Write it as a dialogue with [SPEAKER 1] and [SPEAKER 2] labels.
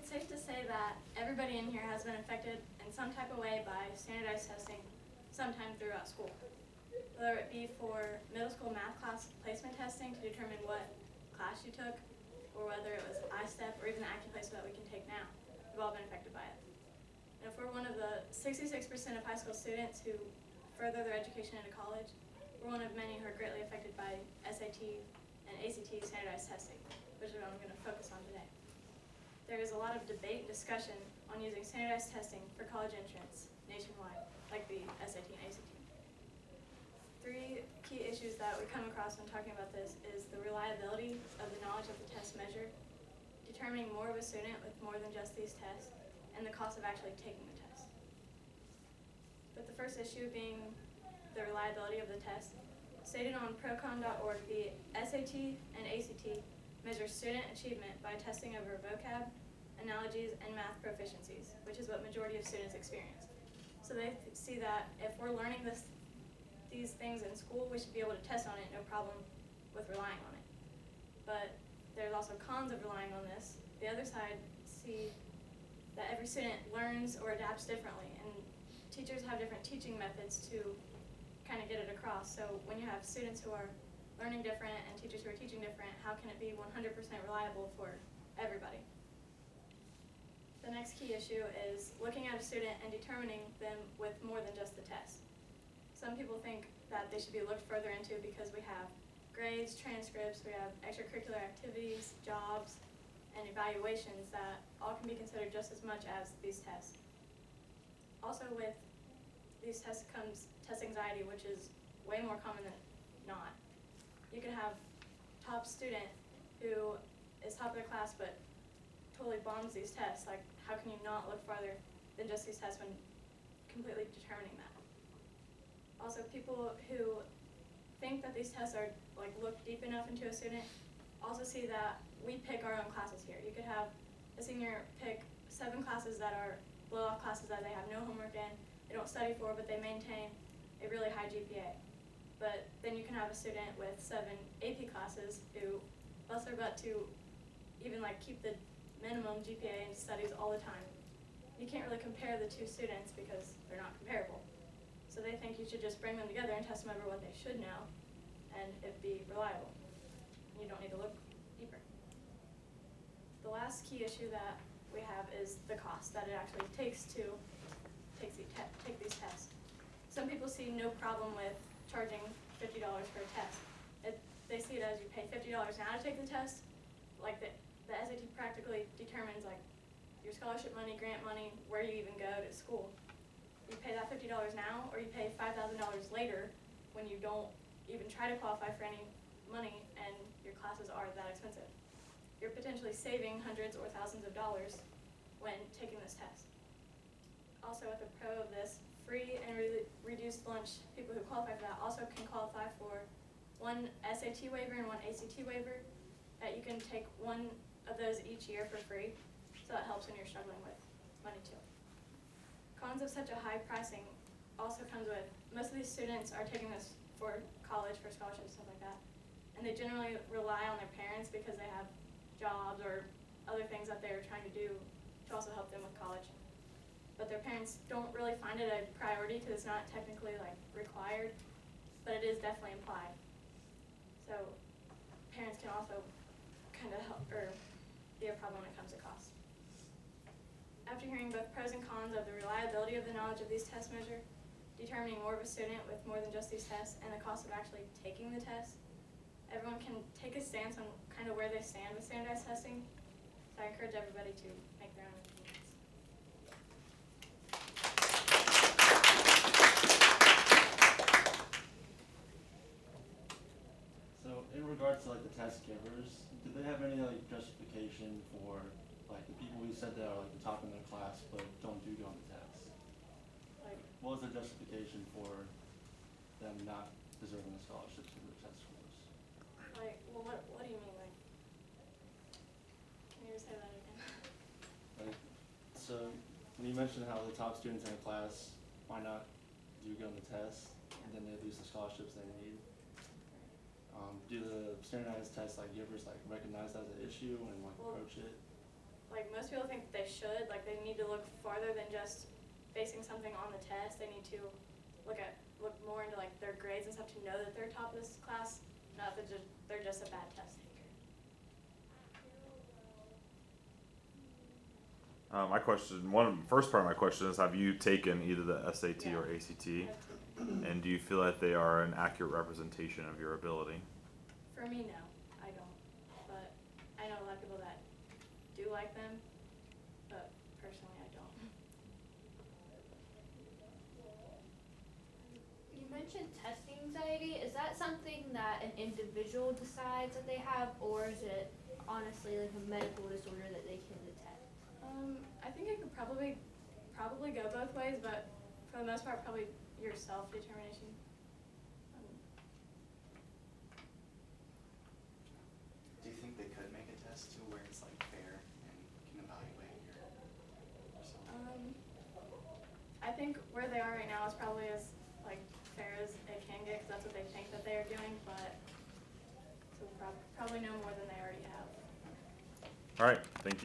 [SPEAKER 1] It's safe to say that everybody in here has been affected in some type of way by standardized testing sometime throughout school. Whether it be for middle school math class placement testing to determine what class you took, or whether it was I-STEP or even the AccuPlace that we can take now. We've all been affected by it. And if we're one of the 66% of high school students who further their education into college, we're one of many who are greatly affected by SAT and ACT standardized testing, which is what I'm going to focus on today. There is a lot of debate and discussion on using standardized testing for college entrance nationwide, like the SAT and ACT. Three key issues that we come across when talking about this is the reliability of the knowledge of the test measured, determining more of a student with more than just these tests, and the cost of actually taking the test. But the first issue being the reliability of the test. Stated on procon.org, the SAT and ACT measure student achievement by testing over vocab, analogies, and math proficiencies, which is what majority of students experience. So they see that if we're learning these things in school, we should be able to test on it, no problem with relying on it. But there's also cons of relying on this. The other side see that every student learns or adapts differently, and teachers have different teaching methods to kind of get it across. So when you have students who are learning different and teachers who are teaching different, how can it be 100% reliable for everybody? The next key issue is looking at a student and determining them with more than just the test. Some people think that they should be looked further into because we have grades, transcripts, we have extracurricular activities, jobs, and evaluations that all can be considered just as much as these tests. Also with these tests comes test anxiety, which is way more common than not. You could have top student who is top of their class but totally bombs these tests. Like, how can you not look farther than just these tests when completely determining that? Also, people who think that these tests are look deep enough into a student also see that we pick our own classes here. You could have a senior pick 7 classes that are blow-off classes that they have no homework in, they don't study for, but they maintain a really high GPA. But then you can have a student with 7 AP classes who bust their butt to even keep the minimum GPA and studies all the time. You can't really compare the two students because they're not comparable. So they think you should just bring them together and test them over what they should know, and it'd be reliable. You don't need to look deeper. The last key issue that we have is the cost that it actually takes to take these tests. Some people see no problem with charging $50 for a test. They see it as you pay $50 now to take the test. The SAT practically determines your scholarship money, grant money, where you even go to school. You pay that $50 now, or you pay $5,000 later when you don't even try to qualify for any money and your classes are that expensive. You're potentially saving hundreds or thousands of dollars when taking this test. Also, with the pro of this, free and reduced lunch, people who qualify for that also can qualify for one SAT waiver and one ACT waiver. You can take one of those each year for free, so that helps when you're struggling with money too. Cons of such a high pricing also comes with most of these students are taking this for college, for scholarships, stuff like that, and they generally rely on their parents because they have jobs or other things that they're trying to do to also help them with college. But their parents don't really find it a priority because it's not technically required, but it is definitely implied. So parents can also kind of help or be a problem when it comes to cost. After hearing both pros and cons of the reliability of the knowledge of these tests measure, determining more of a student with more than just these tests, and the cost of actually taking the test, everyone can take a stance on kind of where they stand with standardized testing. So I encourage everybody to make their own opinions.
[SPEAKER 2] So in regards to the test givers, do they have any justification for the people who said they are the top in their class but don't do good on the test? What was their justification for them not deserving a scholarship to the test scores?
[SPEAKER 1] Well, what do you mean? Can you say that again?
[SPEAKER 2] So when you mentioned how the top students in a class might not do good on the test, and then they lose the scholarships they need. Do the standardized test givers recognize that as an issue and approach it?
[SPEAKER 1] like most people think that they should, like they need to look farther than just basing something on the test. They need to look more into like their grades and stuff to know that they're top of this class, not that they're just a bad test taker.
[SPEAKER 3] My question, first part of my question is, have you taken either the SAT or ACT? And do you feel that they are an accurate representation of your ability?
[SPEAKER 1] For me, no, I don't. But I know a lot of people that do like them, but personally I don't.
[SPEAKER 4] You mentioned testing anxiety. Is that something that an individual decides that they have, or is it honestly like a medical disorder that they can detect?
[SPEAKER 1] I think it could probably go both ways, but for the most part, probably your self-determination.
[SPEAKER 5] Do you think they could make a test too where it's like fair and can evaluate yourself?
[SPEAKER 1] I think where they are right now is probably as like fair as it can get, because that's what they think that they are doing, but so probably no more than they already have.
[SPEAKER 3] All right, thank you.